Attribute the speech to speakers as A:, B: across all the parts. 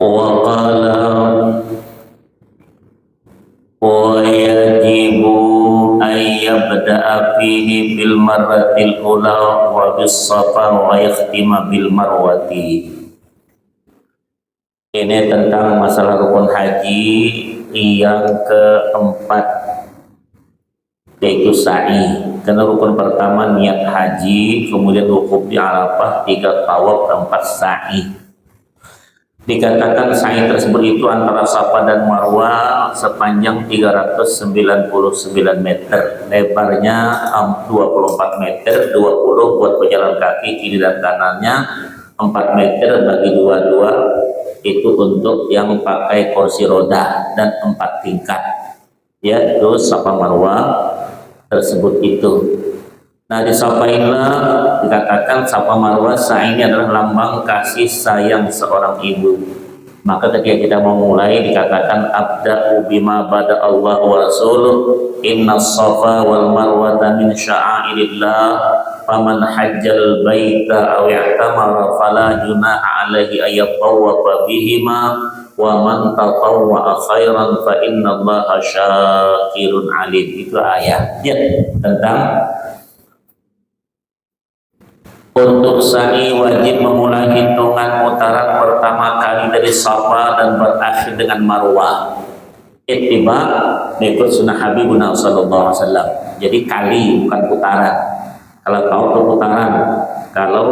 A: wa qala wa yajibu ay yabda'a fihi bil marratil ula wa bis safa wa yakhtima bil marwati. Ini tentang masalah rukun haji yang keempat, yaitu sa'i. Karena rukun pertama niat haji, kemudian wukuf di Arafah, 3 tawaf, 4 sa'i. Dikatakan sa'i tersebut itu antara Safa dan Marwah sepanjang 399 meter, lebarnya 24 meter, 20 buat pejalan kaki kiri dan kanannya, 4 meter bagi dua-dua, itu untuk yang pakai kursi roda, dan 4 tingkat. Ya, terus Safa Marwah tersebut itu. Nah, di Safa inilah dikatakan Safa Marwah sa'i ini adalah lambang kasih sayang seorang ibu. Maka ketika kita mau mulai dikatakan abda'u bima bada Allah wa rasuluh inna safa wal marwata min sya'airillah faman hajjal baita aw i'tamara fala junaha alaihi ayyatawafa bihima wa man tatawwa'a khairan fa innallaha syakirun alim. Itu ayatnya tentang untuk sa'i wajib memulai hitungan putaran pertama kali dari Safa dan berakhir dengan Marwah. Ittiba mengikut sunnah Habibuna sallallahu alaihi wasallam. Jadi kali bukan putaran. Kalau tahu itu putaran, kalau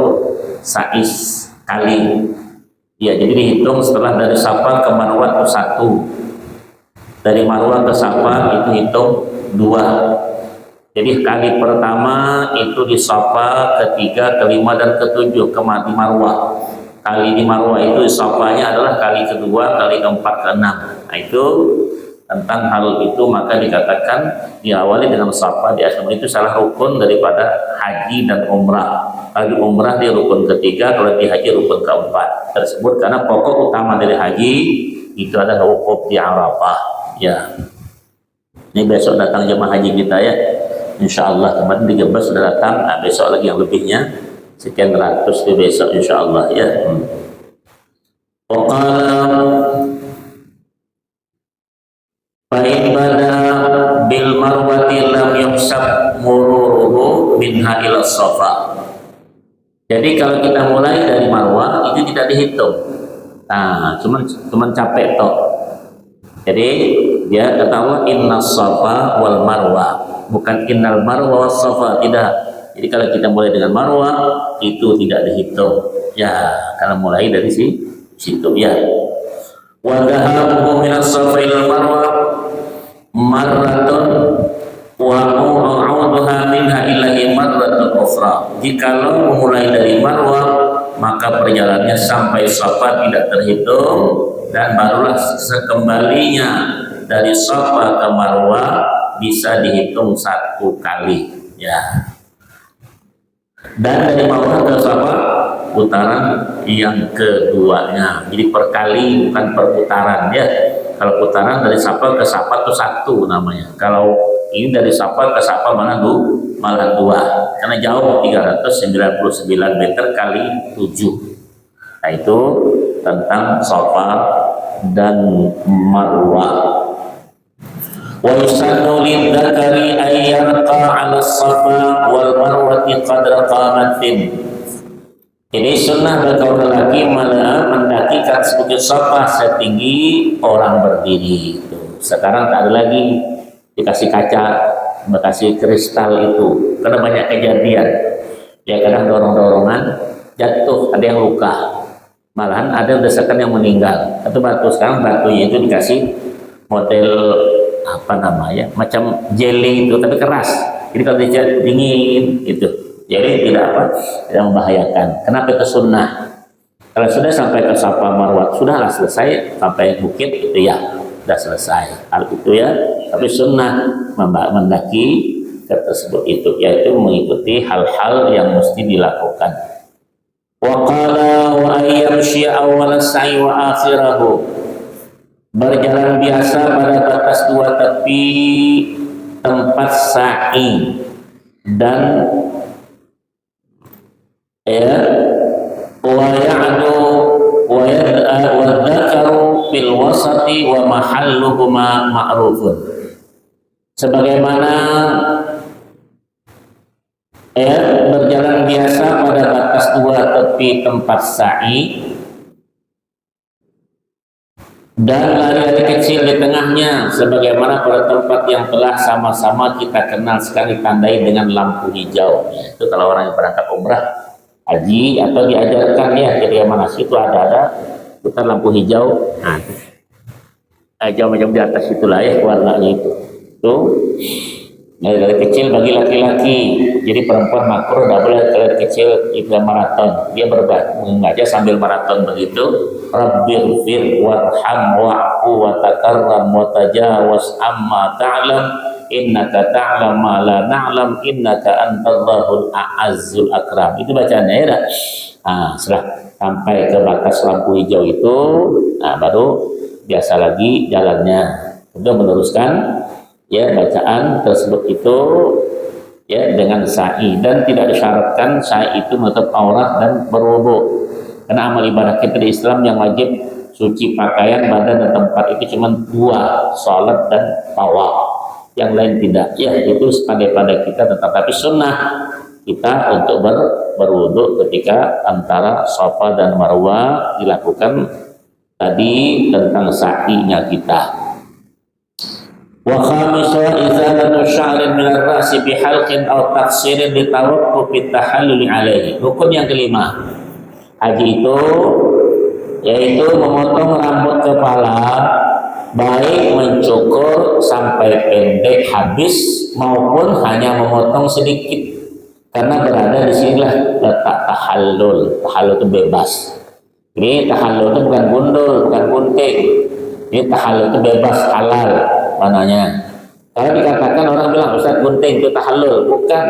A: sa'i kali. Ya, jadi dihitung setelah dari Safa ke Marwah itu 1. Dari Marwah ke Safa itu hitung 2. Jadi kali pertama itu di Safa, ketiga, kelima, dan ketujuh di Marwah. Kali di Marwah itu di Safanya adalah kali kedua, kali keempat, keenam. Nah, itu tentang hal itu maka dikatakan diawali dengan Safa, di akhir itu salah rukun daripada haji dan umrah. Kalau di umrah dia rukun ketiga, kalau di haji rukun keempat. Tersebut karena pokok utama dari haji itu adalah wukuf di Arafah. Ya, ini besok datang jemaah haji kita ya. Insya Allah kemarin 13 sudah datang, nah besok lagi yang lebihnya sekian ratus di besok insya Allah ya. Fa'in bada bil marwati lam yuhsab mururuhu minha ila safa. Jadi kalau kita mulai dari Marwah itu tidak dihitung. Nah, cuman capek toh. Jadi dia kata inna safa wal marwah, bukan innal marwa was safa, tidak. Jadi kalau kita mulai dengan Marwah itu tidak dihitung. Ya, kalau mulai dari situ ya. Wa dhahabu min as-safa ila marwa marratun wa a'udhuha minha ilahi marratun ukhra. Jikalau memulai dari Marwah maka perjalanannya sampai Safa tidak terhitung, dan barulah sekembalinya dari Safa ke Marwah bisa dihitung 1 kali ya. Dan dari Marwah ke Safa putaran yang keduanya. Jadi per kali bukan per putaran ya. Kalau putaran dari Safa ke Safa itu 1 namanya. Kalau ini dari Safa ke Safa malah 2. Karena jauh 399 meter kali 7. Nah, itu tentang Safa dan Marwah. Wa yusannu lidzakari ay yarqa 'ala as-safa wal marwati qadra qamatin. Ini sunnah bagi kaum lelaki mendakikan sebagai Safa setinggi orang berdiri. Sekarang tak ada lagi dikasih kaca, dikasih kristal itu, karena banyak kejadian. Ya, kadang dorong-dorongan jatuh, ada yang luka. Malahan ada desakan yang meninggal. Atau batu, sekarang batunya itu dikasih model apa namanya, macam jelly itu tapi keras. Jadi kalau dia dingin itu, jadi tidak membahayakan. Kenapa itu sunnah? Kalau sudah sampai ke Safa Marwah sudahlah selesai, sampai bukit itu ya sudah selesai hal itu ya. Tapi sunnah mendaki ke tersebut itu, yaitu mengikuti hal-hal yang mesti dilakukan. Wa qala wa ayyamshi awwal sa'i wa akhirahu. Berjalan biasa pada batas 2 tepi tempat sa'i, dan ya wa ya'du wa yad'a wa dzakar mahalluhuma ma'rufun. Sebagaimana berjalan biasa pada batas dua tepi tempat sa'i dan lari-lari kecil di tengahnya, sebagaimana pada tempat yang telah sama-sama kita kenal sekali tandai dengan lampu hijau. Itu kalau orang yang berangkat umrah, haji atau diajarkan ya ketika manasik itu ada putar lampu hijau. Nah, hijau macam di atas itulah ya warnanya itu. Tuh. Dari kecil bagi laki-laki, jadi perempuan makruh tidak boleh dari kecil ikut maraton, dia mengajar sambil maraton begitu. Rabbighfir warham wa'fu wa takarram wa tajawaz amma ta'lam innaka ta'lam ma la na'lam innaka antallahul a'azzul akram. Itu bacaannya ya. Nah, setelah sampai ke batas lampu hijau itu, nah baru biasa lagi jalannya. Untuk meneruskan ya bacaan tersebut itu ya dengan sa'i, dan tidak disyaratkan sa'i itu menutup aurat dan berwudu, karena amal ibadah kita di Islam yang wajib suci pakaian, badan dan tempat itu cuma dua, salat dan tawaf, yang lain tidak. Ya itu pada kita, tetapi sunnah kita untuk berwudu ketika antara Safa dan Marwah dilakukan tadi tentang sa'inya kita. Wa khamisah izalatu sya'rin min ar-ra'si bi halqin aw taqsirin li tawaqquf at-tahallul alaihi. Hukum yang kelima haji itu yaitu memotong rambut kepala, baik mencukur sampai pendek habis maupun hanya memotong sedikit, karena berada di sinilah letak tahallul. Tahallul itu bebas. Ini tahallul itu bukan gundul, bukan gunting. Ini tahallul itu bebas, halal mananya. Kalau dikatakan orang bilang Ustaz gunting itu tahallul, bukan.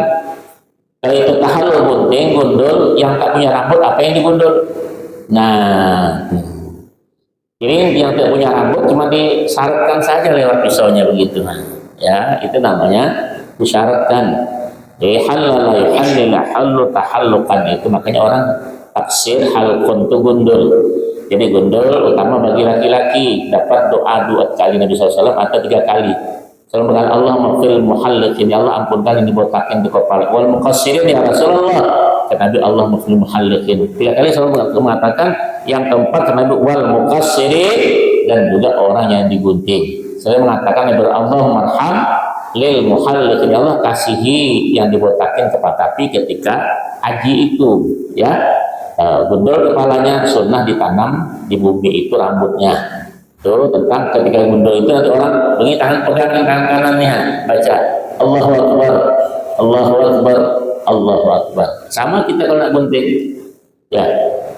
A: Kalau itu tahallul gunting, gundul, yang tak punya rambut apa yang digundul? Nah, ini yang tidak punya rambut cuma disyaratkan saja lewat pisaunya begitu. Nah, ya itu namanya disyaratkan. Jadi halal yuhallila halu tahallukan, itu makanya orang taksir halqun itu gundul. Jadi gundul utama bagi laki-laki, dapat doa 2 kali Nabi SAW atau 3 kali. Selalu berkata Allah mafil muhalliqin, ya Allah ampunkan yang dibotakin di kepala. Wal muqassirin ya Rasulullah, kata Nabi Allah mafil muhalliqin. 3 kali selalu mengatakan yang keempat Nabi wal muqassirin, dan juga orang yang digunting. Saya mengatakan ya Allah marham lil muhalliqin, ya Allah kasihi yang dibotakin kepala. Tapi ketika haji itu ya gundul kepalanya, sunnah ditanam di bumi itu rambutnya. Itu tentang ketika gundul itu nanti orang begini tangan pegang tangan kanannya, baca Allahu Akbar, Allahu Akbar, Allahu Akbar. Sama kita kalau nak gunting, ya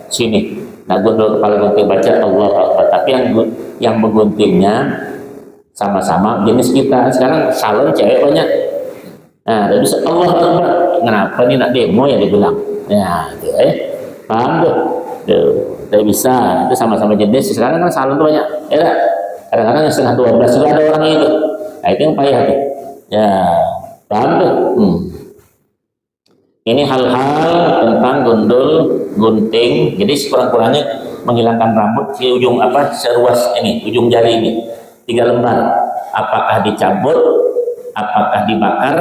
A: sini nak gundul kepala gunting baca Allahu Akbar. Tapi yang mengguntingnya sama-sama jenis kita. Sekarang salon cewek banyak. Nah, tapi Allahu Akbar. Kenapa nih nak demo ya dibilang? Ya, gitu paham tuh, tidak bisa, itu sama-sama jenis. Sekarang kan salon tuh banyak, ya kadang-kadang yang setengah 12 juga ada orang itu. Nah itu yang payah tuh, ya paham tuh. Ini hal-hal tentang gundul, gunting. Jadi sekurang-kurangnya menghilangkan rambut di ujung seruas ini, ujung jari ini 3 lembar. Apakah dicabut, apakah dibakar,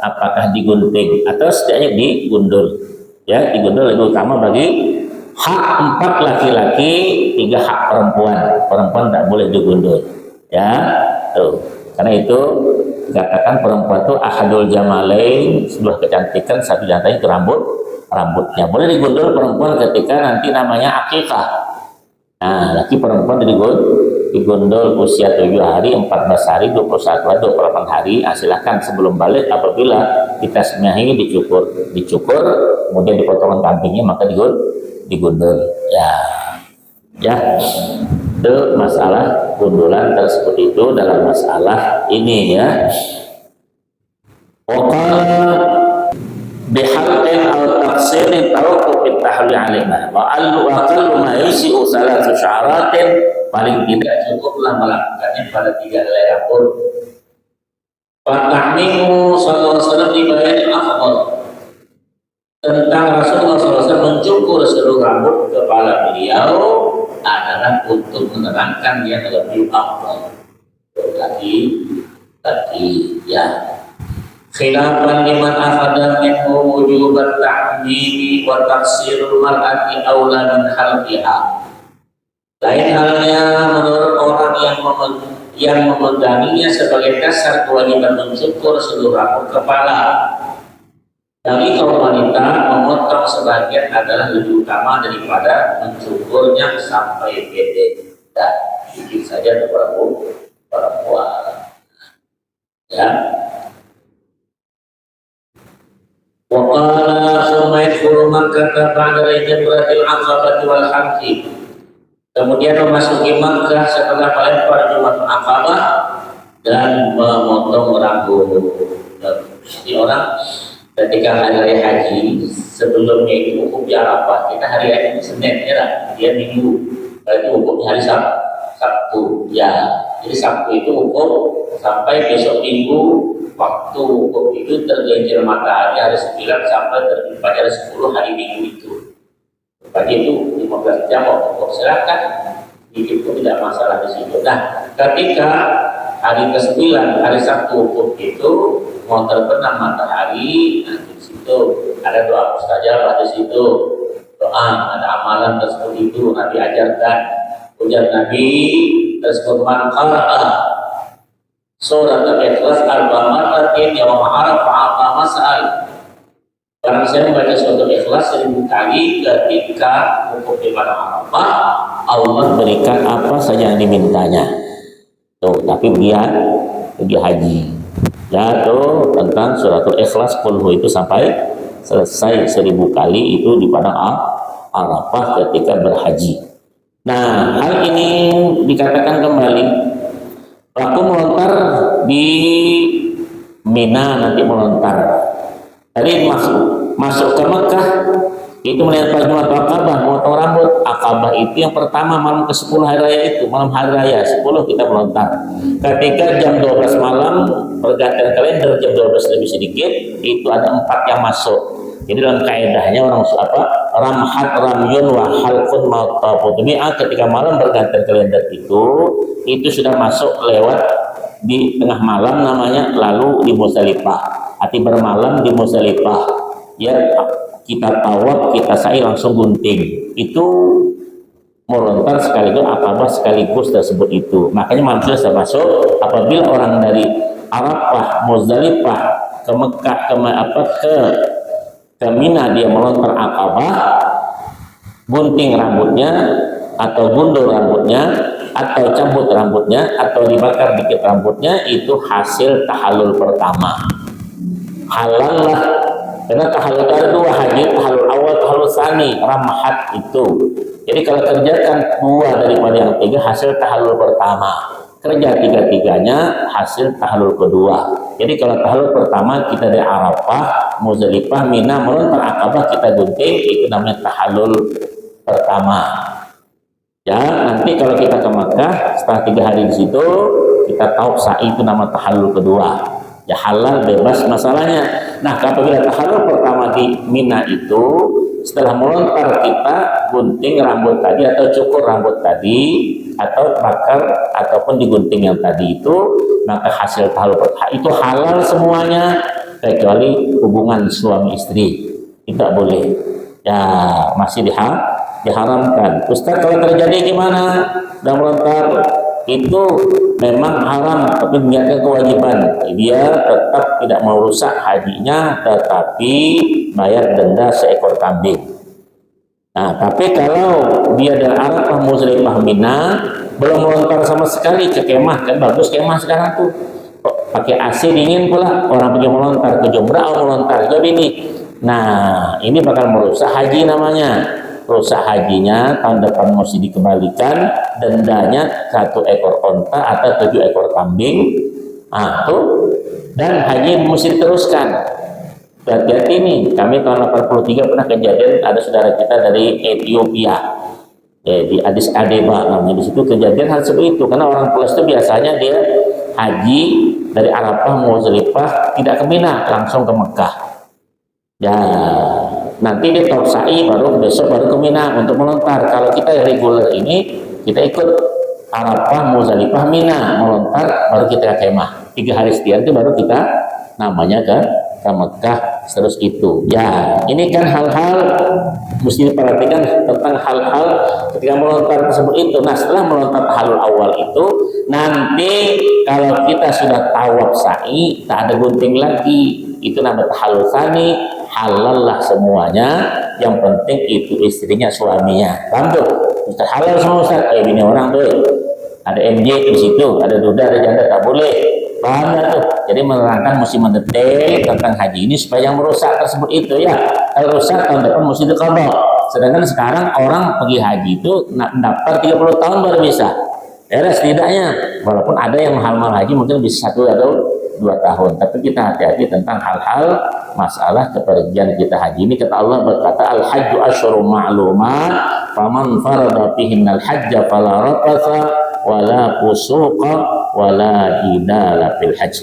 A: apakah digunting, atau setidaknya digundul. Ya, digundul lebih utama bagi hak 4 laki-laki, 3 hak perempuan. Perempuan tak boleh digundul. Ya, tuh. Karena itu dikatakan perempuan itu ahadul jamalain, sebuah kecantikan, satu di antaranya itu rambutnya. Boleh digundul perempuan ketika nanti namanya akikah. Nah, laki perempuan digundul usia 7 hari, 14 hari, 21 hari, 28 hari. Nah, silahkan sebelum balik apabila kita semiahi dicukur, kemudian dipotong kambingnya maka digundul. Ya, itu masalah gundulan tersebut itu dalam masalah ini ya. Waqala bihalqin aw taqsirin tawaqquf at-tahlil alaina wa aqallu ma yasi'u salatu sya'ratin, paling tidak cukuplah melakukannya pada 3 helai rambut. Fatahmimu sallallahu alaihi wasallam dibayani afdal, tentang Rasulullah SAW mencukur seluruh rambut kepala beliau adalah untuk menerangkan yang lebih afdal. lagi ya. Khilafan liman akhadha minhu wujubat ta'mimi wa tafsirul mar'ati aula min halqiha. Lain halnya menurut orang yang memeganginya sebagai dasar kewajiban mencukur seluruh rambut kepala. Dari kaum wanita memotong sebagian adalah lebih utama daripada mencukurnya sampai pendek. Dan bikin saja perempuan. Ya. Waqala Sumaid Makkah ba'da Jamratil Aqabah wal Hamdi. Kemudian memasuki Makkah setelah melempar Jumratul Aqabah dan memotong rambut. Jadi orang ketika hari raya haji sebelumnya itu hukum di Arafah. Kita hari raya itu Senin ya, dia Minggu. Berarti hukumnya hari Sabtu. Ya, jadi Sabtu itu hukum sampai besok Minggu. Waktu hukum itu tergelincir matahari hari 9 sampai terbit pada hari 10 hari Minggu itu. Pagi itu 15 jam waktu silakan, itu tidak masalah di situ. Nah, ketika hari ke-9 hari Sabtu hukum itu mau terbenam matahari, nah di situ ada doa mustajabah di situ. Doa, ada amalan tersebut itu Nabi ajarkan. Ujar Nabi tersebut man qara'a surat Al-Ikhlas al-Baqarah yaum Arafah mas'al. Barang saya membaca surat Al-Ikhlas 1000 kali ketika wukuf di padang Arafah, Allah berikan apa saja yang dimintanya. Tuh, tapi dia pergi haji. Ya tuh tentang surat Al-Ikhlas kulhu itu sampai selesai 1000 kali itu di padang Arafah ketika berhaji. Nah, hal ini dikatakan kembali. Aku melontar di Mina nanti melontar. Tadi masuk ke Mekah itu melihat Jumratul Aqabah, memotong rambut. Aqabah itu yang pertama malam ke-10 hari raya itu, malam hari raya 10 kita melontar. Ketika jam 12 malam pergantian kalender jam 12 lebih sedikit itu ada 4 yang masuk. Jadi dalam kaidahnya orang ramhat ramyun wa halqun ma'tafudmi'a ketika malam pergantian kalender itu sudah masuk lewat di tengah malam namanya, lalu di Muzdalifah. Arti bermalam di Muzdalifah. Ya kita tawaf, kita sa'i langsung gunting. Itu melontar sekaligus Aqabah sekaligus tersebut itu. Makanya malam sudah masuk apabila orang dari Arafah, Muzdalifah ke Mekah ke Mina dia melontar Aqabah, gunting rambutnya atau gundul rambutnya atau cabut rambutnya atau dibakar dikit rambutnya, itu hasil tahallul pertama. Halal lah, karena tahallul ada 2, haji tahallul awal, tahallul tsani, ramhat itu. Jadi kalau kerjakan 2 daripada yang 3 hasil tahallul pertama, kerja 3-3-nya hasil tahallul kedua. Jadi kalau tahallul pertama kita dari Arafah, Muzdalifah, Mina melontar Aqabah kita gunting, itu namanya tahallul pertama. Ya, nanti kalau kita ke Makkah setelah 3 hari di situ kita tahu sa'i, itu nama tahallul kedua. Ya halal bebas masalahnya. Nah, apabila tahallul pertama di Mina itu setelah melontar kita gunting rambut tadi atau cukur rambut tadi atau bakar ataupun digunting yang tadi itu, maka hasil tahallul itu halal semuanya kecuali hubungan suami istri tidak boleh. Ya masih diharamkan. Ustaz, kalau terjadi gimana? Dan melontar itu memang haram, tapi niatnya kewajiban. Dia tetap tidak merusak hajinya, tetapi bayar denda seekor kambing. Nah, tapi kalau dia dari Arafah, Muzdalifah, Mina belum melontar sama sekali ke kemah, kan bagus kemah sekarang tuh pakai AC dingin pula, orang pergi melontar ke Jumrah melontar jadi ini. Nah, ini bakal merusak haji namanya. Rusak hajinya tahun depan mesti dikembalikan, dendanya 1 ekor onta atau 7 ekor kambing. Nah, tuh. Dan haji mesti diteruskan. Hati-hati nih, kami tahun 83 pernah kejadian ada saudara kita dari Ethiopia, di Addis Ababa namanya. Di situ kejadian hal seperti itu, karena orang plus itu biasanya dia haji dari Arafah, Muzdalifah tidak ke Mina, langsung ke Mekah. Ya, nanti dia tahu sa'i baru besok baru ke Mina untuk melontar. Kalau kita reguler ini kita ikut Arafah, Muzdalifah, Mina, melontar baru kita kemah. 3 hari sekian itu baru kita namanya ke Mekah. Terus itu ya, ini kan hal-hal mesti diperhatikan tentang hal-hal ketika melontar tersebut itu. Nah, setelah melontar halul awal itu, nanti kalau kita sudah tawaf sa'i, tak ada gunting lagi, itu namanya halul tsani, halal lah semuanya. Yang penting itu istrinya, suaminya. Paham tuh? Ustaz, halal semua Ustaz. Ini orang tuh ada MJ di situ, ada duda, ada janda, tak boleh. Paham ya tuh? Jadi menerangkan mesti mendetail tentang haji ini supaya yang merusak tersebut itu ya. Kalau rusak tahun depan mesti diqadha. Sedangkan sekarang orang pergi haji itu daftar 30 tahun baru bisa. Ya setidaknya, walaupun ada yang mahal-mahal haji mungkin bisa 1 atau 2 tahun. Tapi kita hati-hati tentang hal-hal masalah kepergian kita haji ini. Kata Allah berkata, al-hajju asyhurun ma'lumat, faman farada fihinnal hajja fala rafatha wala fusuqa wala jidala fil hajj.